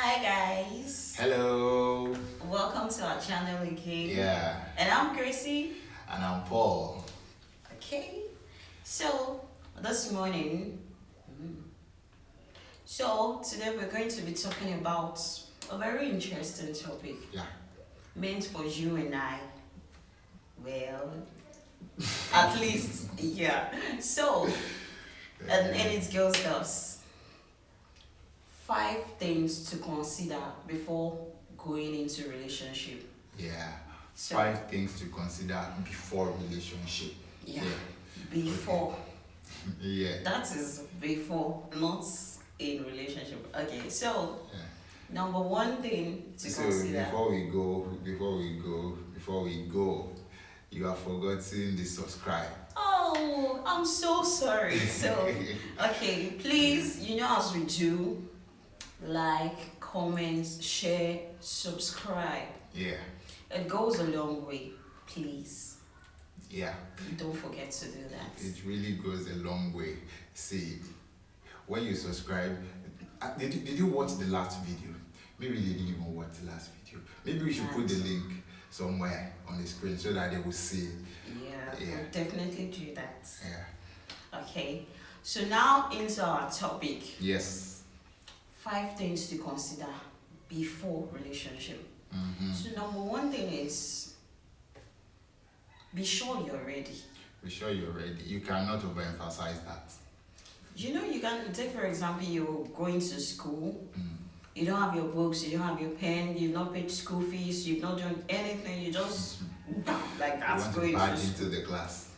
Hi guys, Hello. welcome to our channel again. Yeah. And I'm Gracie. And I'm Paul. Okay, so this morning, so today we're going to be talking about a very interesting topic Yeah. meant for you and I. Well, at least, yeah. So, and it goes thus: 5 things to consider before going into relationship. Yeah. So, 5 things to consider before relationship. yeah, before. Yeah. That is before, not in relationship. Okay, so Yeah. number one thing to So consider. before we go, you have forgotten the subscribe. Oh, I'm so sorry. So, okay, please, as we do, like, comment, share, subscribe. Yeah. It goes a long way. Please, Yeah. don't forget to do that. It really goes a long way. See, when you subscribe, did you watch the last video? Maybe you didn't even watch the last video. Maybe we should put the link somewhere on the screen so that they will see. Yeah, Yeah. we'll definitely do that. Yeah. Okay, so now into our topic. Yes. 5 things to consider before relationship. Mm-hmm. So number one thing is be sure you're ready. Be sure you're ready. You cannot overemphasize that. You can take for example you're going to school, Mm. you don't have your books, you don't have your pen, you've not paid school fees, you've not done anything, you just like You that's want to going to barge school. into the class.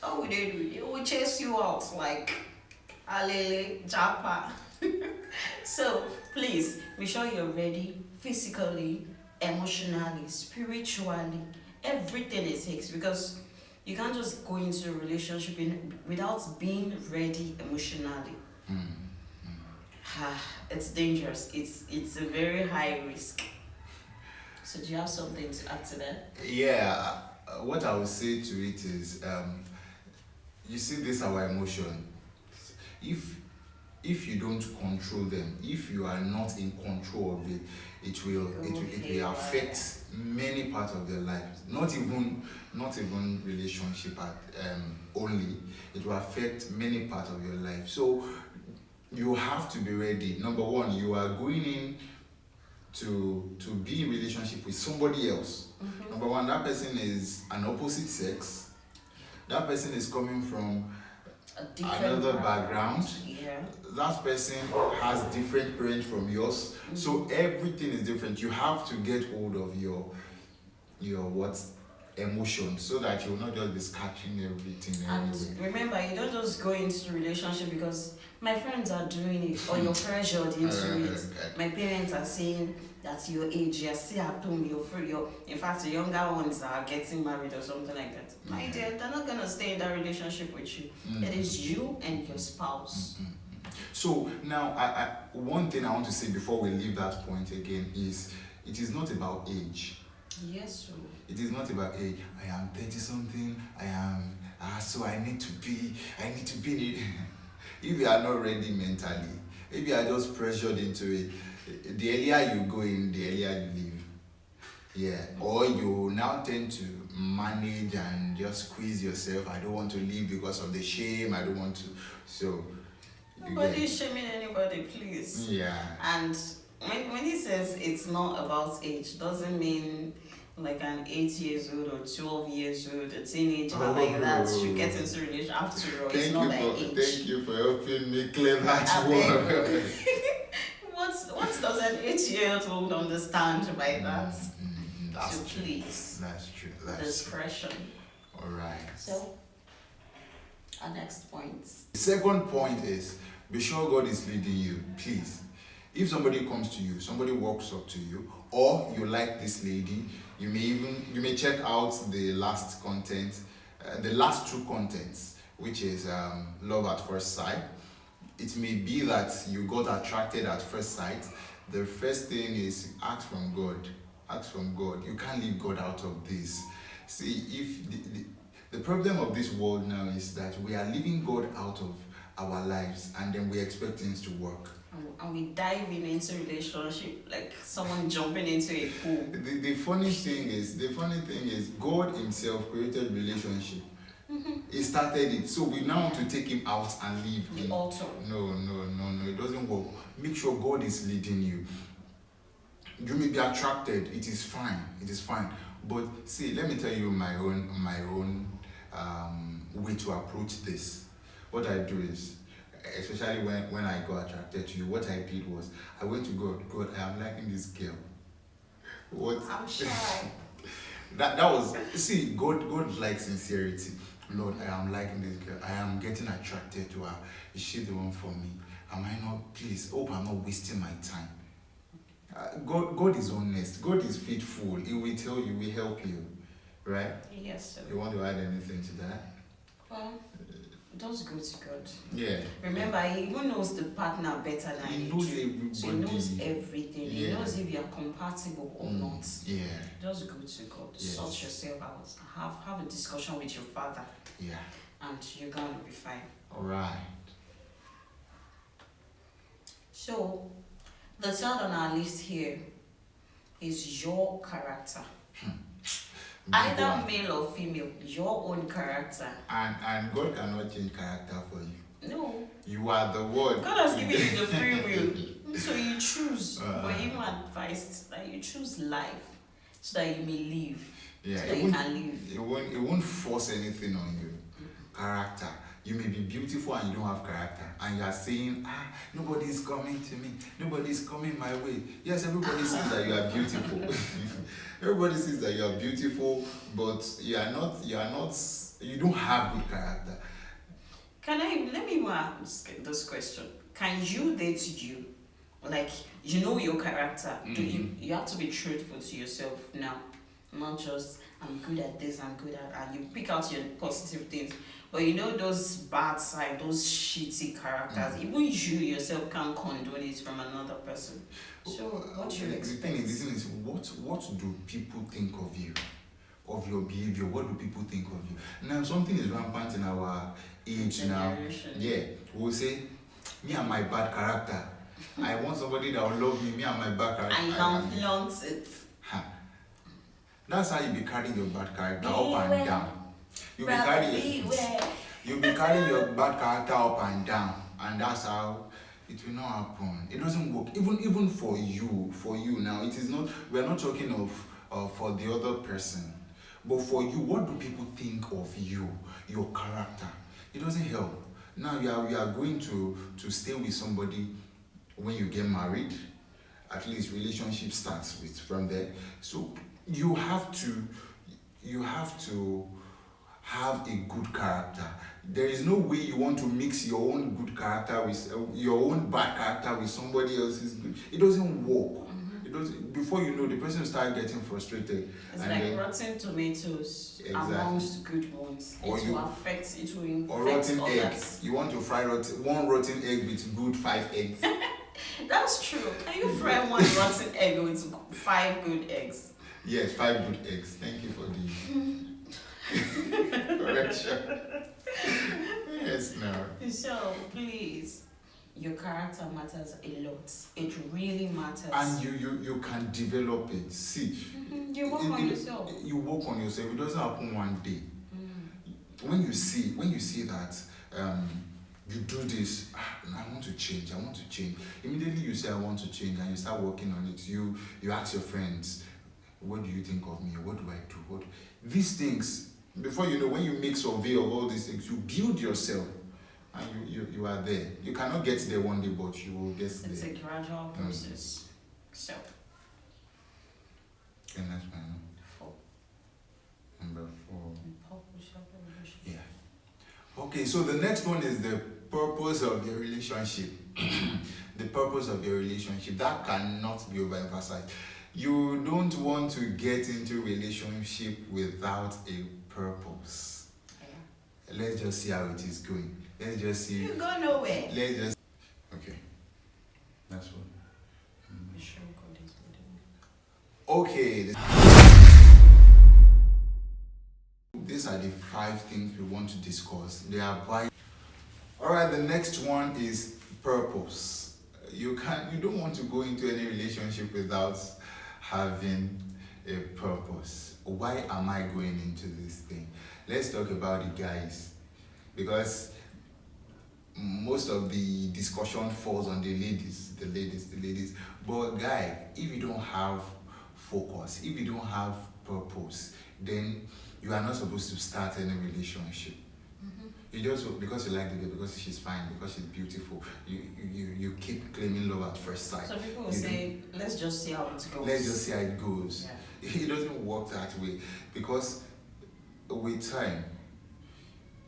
Oh, they will chase you out like alele japa. So please be sure you're ready physically, emotionally, spiritually, everything it takes, because you can't just go into a relationship without being ready emotionally. Mm. It's dangerous. It's a very high risk. So do you have something to add to that? Yeah. What I would say to it is, you see, this our emotion. If you don't control them, if you are not in control of it, it will affect many parts of their lives. Not even relationship only. It will affect many parts of your life. So you have to be ready. Number one, you are going in to be in relationship with somebody else. Number one, that person is an opposite sex. That person is coming from A different another background. Yeah. That person has different parents from yours. So everything is different. You have to get hold of your emotion, so that you will not just be scratching everything And anyway. remember, you don't just go into relationship because my friends are doing it or you're pressured into it. My parents are saying that your age, you're still at home, you're free. In fact, the younger ones are getting married or something like that. My dear, they're not gonna stay in that relationship with you. It is you and your spouse. So now, one thing I want to say before we leave that point again is, it is not about age. Yes, sir. It is not about age. I am 30 something. I am so I need to be. If you are not ready mentally, if you are just pressured into it, the earlier you go in, the earlier you leave. Yeah. Or you now tend to manage and just squeeze yourself. I don't want to leave because of the shame. I don't want to. So. Nobody is shaming anybody, please. Yeah. And when he says it's not about age, doesn't mean like an 8 years old or 12 years old, a teenager like that should get into relationship. After all, it's not by age. Thank you for helping me clear that I one. beg. What does an 8-year-old understand by that? That's So true. please, That's true. That's true. discretion. All right. So, our next point. The second point is, be sure God is leading you. Please, if somebody comes to you, somebody walks up to you, or you like this lady, you may check out the last content, the last two contents, which is love at first sight. It may be that you got attracted at first sight. The first thing is, ask from God. Ask from God. You can't leave God out of this. See, if the problem of this world now is that we are leaving God out of our lives, and then we expect things to work. and we diving into relationship like someone jumping into a pool. The funny thing is, God Himself created relationship. He started it, so we now want to take Him out and leave The Him. altar. No, it doesn't work. Make sure God is leading you. You may be attracted. It is fine. But see, let me tell you my own way to approach this. What I do is, especially when I got attracted to you, what I did was I went to God. God, I am liking this girl. What? I'm shy. that was, see, God likes sincerity. Lord, I am liking this girl. I am getting attracted to her. Is she the one for me? Am I not? Please, hope I'm not wasting my time. God is honest. God is faithful. He will tell you. He will help you, right? Yes, sir. You want to add anything to that? Well, just go to God. Yeah. Remember, He even knows the partner better than He you knows do. everybody. So He knows everything. He Yeah. knows if you are compatible or not. Yeah. Just go to God. Yes. Sort yourself out. Have a discussion with your father, Yeah. and you're gonna be fine. All right. So, the third on our list here is your character. Big Either one. male or female, your own character. And God cannot change character for you. No, You are the one. God has given you the free will, so you choose. But even advised that you choose life so that you may live, Yeah, so that you can live. it won't force anything on you. Character. You may be beautiful and you don't have character, and you are saying, nobody is coming to me, nobody is coming my way. Yes, everybody sees that you are beautiful. Everybody sees that you are beautiful, but you don't have good character. Let me ask this question. Can you date you? Like, you know your character. Do you have to be truthful to yourself now. Not just, I'm good at this, I'm good at, and you pick out your positive things. But you know those bad side, those shitty characters, even you yourself can't condone it from another person. So what do you expect? The thing is, what do people think of you? Of your behavior? What do people think of you? Now something is rampant in our age now. Generation. Yeah, we'll say, me and my bad character. I want somebody that will love me and my bad character. And you can flaunt it. That's how you be carrying your bad character up and down. You'll be carrying your bad character up and down, and that's how it will not happen. It doesn't work. Even for you now, it is not. We are not talking of for the other person, but for you. What do people think of you, your character? It doesn't help. Now you are going to stay with somebody when you get married. At least relationship starts from there. So you have to have a good character. There is no way you want to mix your own good character with your own bad character with somebody else's good. It doesn't work. It doesn't. Before you know, the person will start getting frustrated. It's like rotten tomatoes amongst good ones. It will infect rotten egg. others. You want to fry one rotten egg with good 5 eggs. That's true. Can you fry one rotten egg with 5 good eggs? Yes, 5 good eggs. Thank you for the correction. Yes, no. So please, your character matters a lot. It really matters. And you can develop it. See, you work on yourself. You work on yourself. It doesn't happen one day. When you see that you do this, I want to change. Immediately you say I want to change, and you start working on it. You ask your friends, what do you think of me? What do I do? These things, before you know, when you make survey of all these things, you build yourself, and you are there. You cannot get there one day, but you will get there. It's a gradual process. So. And that's my 4. Number 4. Yeah. Okay, so the next one is the purpose of your relationship. The purpose of your relationship. That cannot be overemphasized. You don't want to get into relationship without a purpose. Yeah. Let's just see how it is going. Let's just see. You go nowhere. Let's just. Okay. That's what. Okay. These are the 5 things we want to discuss. They are vital. Alright, the next one is purpose. you don't want to go into any relationship without having a purpose. Why am I going into this thing? Let's talk about the guys, because most of the discussion falls on the ladies. But guy, if you don't have focus, if you don't have purpose, then you are not supposed to start any relationship. You just, because you like the girl, because she's fine, because she's beautiful, you keep claiming love at first sight. So people will You say, let's just see how it goes. Let's just see how it goes. Yeah. It doesn't work that way, because with time,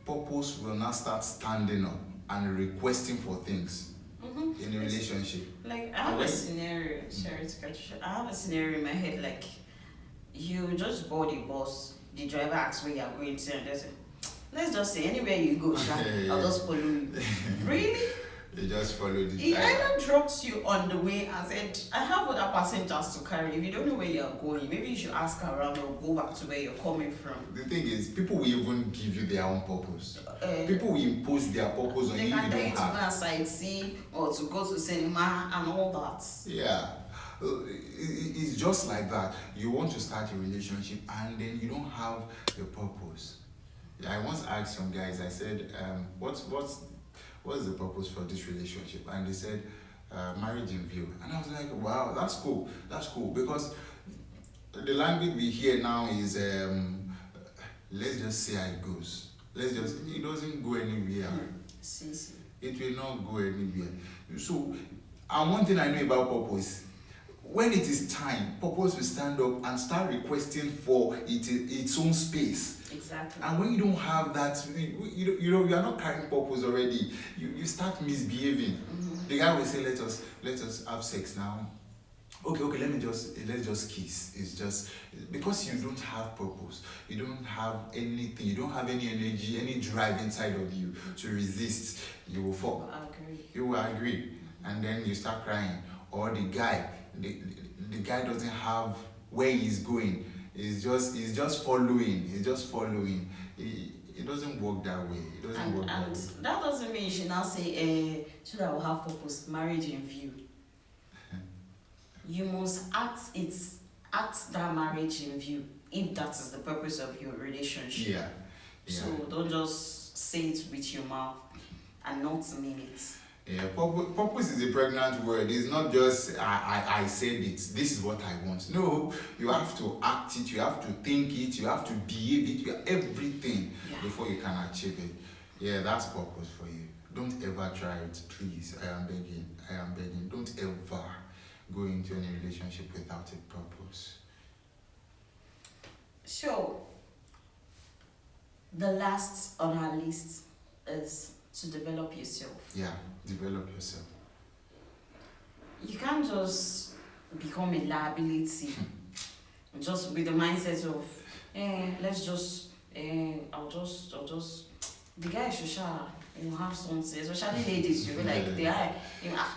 purpose will now start standing up and requesting for things in a relationship. Like I have a scenario, sorry to cut you short. I have a scenario in my head, like you just board the bus, the driver asks where you're going to, and they say, let's just say anywhere you go, Sha, I'll just follow you. Really? You just follow the He driver. either drops you on the way and said, I have other passengers to carry. If you don't know where you're going, maybe you should ask around or go back to where you're coming from. The thing is, people will even give you their own purpose. People will impose their purpose on They you. can You tell don't you to go have. and sightsee or to go to cinema and all that. Yeah. It's just like that. You want to start a relationship and then you don't have a purpose. I once asked some guys, I said, what's the purpose for this relationship? And they said, marriage in view. And I was like, wow, that's cool. That's cool. Because the language we hear now is, let's just see how it goes. It doesn't go anywhere. See. It will not go anywhere. So, and one thing I know about purpose, when it is time, purpose will stand up and start requesting for its own space. Exactly. And when you don't have that, you are not carrying purpose already. You start misbehaving. The guy will say, let us have sex now. Okay, let's just kiss. It's just because you don't have purpose. You don't have anything. You don't have any energy, any drive inside of you to resist. You will fall. I agree. You will agree, and then you start crying. Or the guy doesn't have where he's going. He's just following. He's just following. It doesn't work that way. It doesn't work that way. And that doesn't mean you should now say, so that I will have purpose, marriage in view. You must act that marriage in view if that is the purpose of your relationship. Yeah. So don't just say it with your mouth and not mean it. Yeah, purpose is a pregnant word. It's not just I said it. This is what I want. No, you have to act it. You have to think it. You have to behave it. You have everything before you can achieve it. Yeah, that's purpose for you. Don't ever try it, please. I am begging. Don't ever go into any relationship without a purpose. So, the last on our list is to develop yourself. Yeah, develop yourself. You can't just become a liability just with the mindset of, let's just, I'll just, the guy should have something, especially ladies, you be like,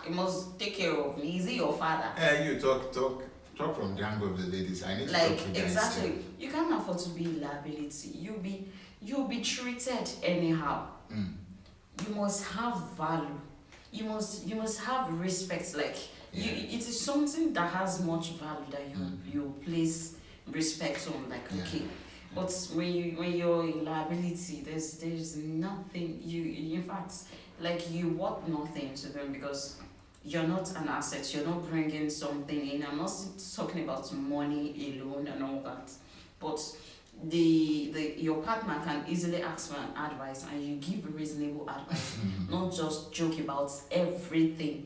you must take care of me. Is he your father? You talk from the angle of the ladies. I need to Like, talk to guys exactly. too. You can't afford to be a liability. You'll be treated anyhow. You must have value. You must have respect. Like it is something that has much value that you place respect on. Like okay, but when you're a liability, there's nothing. In fact, like you worth nothing to them because you're not an asset. You're not bringing something in. I'm not talking about money alone and all that, but your partner can easily ask for an advice and you give reasonable advice, not just joke about everything.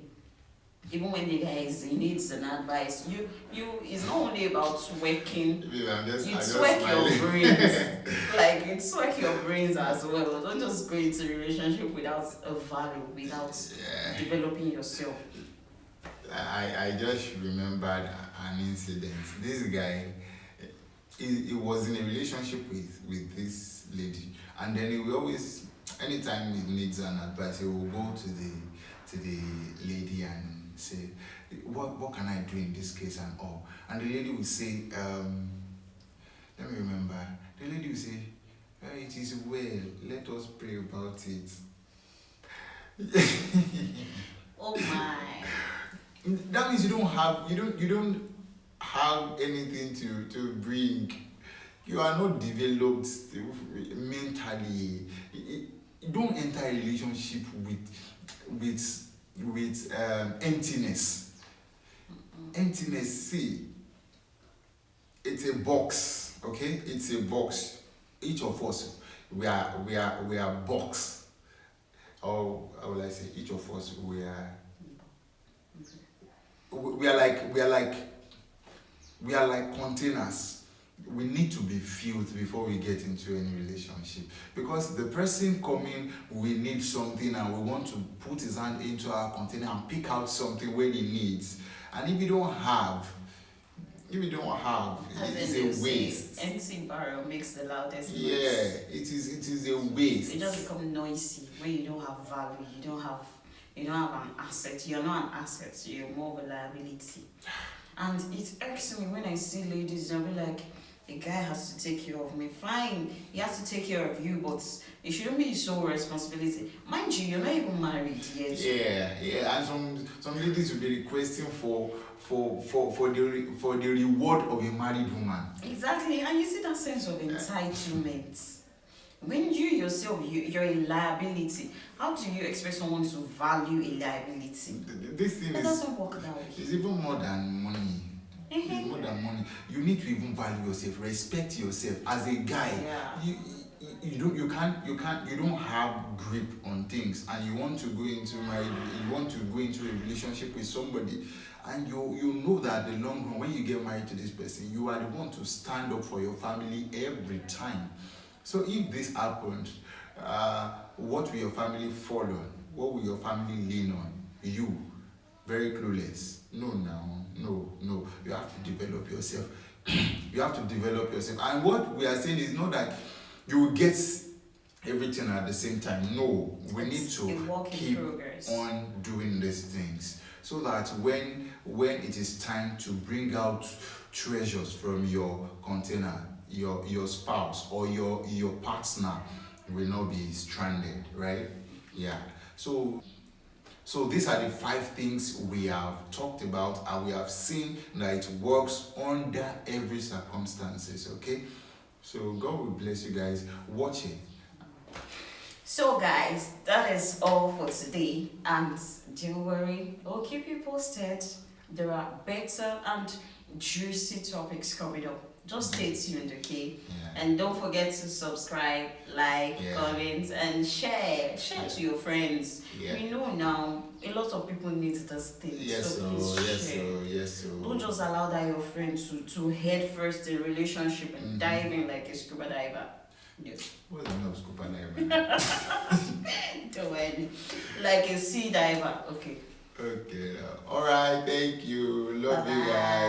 Even when the guy needs an advice, it's not only about working. You twerk your brains, like you twerk your brains as well. Don't just go into a relationship without a value, without developing yourself. I just remembered an incident. This guy, he was in a relationship with this lady, and then he will always, anytime he needs an advice, he will go to the lady and say, what can I do in this case and all. And the lady will say, let me remember. The lady will say, it is well, let us pray about it. Oh my. that means you don't have anything to bring. You are not developed mentally. You don't enter a relationship with emptiness. Emptiness, see, it's a box, okay? It's a box. Each of us, we are box. Or how will I say? Each of us, we are like containers. We need to be filled before we get into any relationship, because the person coming will need something and we want to put his hand into our container and pick out something when he needs. And if you don't have, As it in you is a say, waste. empty barrel makes the loudest Yeah, noise. it is a waste. It just become noisy when you don't have value. You don't have an asset. You're not an asset. You're more of a liability. And it irks me when I see ladies and be like, a guy has to take care of me. Fine, he has to take care of you, but it shouldn't be his sole responsibility. Mind you, you're not even married yet. Yeah, and some ladies will be requesting for the reward of a married woman. Exactly, and you see that sense of entitlement. When you yourself, you're a liability, how do you expect someone to value a liability? This thing It is doesn't work that way. even more than money. It's more than money. You need to even value yourself, respect yourself as a guy. Yeah. You don't have grip on things, and you want to go into marriage. You want to go into a relationship with somebody, and you know that the long run, when you get married to this person, you are the one to stand up for your family every time. So if this happened, what will your family fall on? What will your family lean on? You, very clueless. No. You have to develop yourself. You have to develop yourself. And what we are saying is not that you will get everything at the same time. No, we need It's a to work in keep progress. on doing these things, so that when it is time to bring out treasures from your container, your spouse or your partner will not be stranded, right? Yeah. So these are the 5 things we have talked about, and we have seen that it works under every circumstances. Okay. So God will bless you guys watching. So guys, that is all for today, and don't worry, I'll keep you posted. There are better and juicy topics coming up. Just stay tuned, okay? Yeah. And don't forget to subscribe, like, Yeah. comment, and share. Share to your friends. Yeah. We know now a lot of people need this thing. Yes, so please share. yes. Don't just allow that your friend to head first in relationship and dive in like a scuba diver. Yes. What's the name of scuba diver? Don't worry. Like a sea diver. Okay. Okay. All right. Thank you. Love you Bye-bye. guys.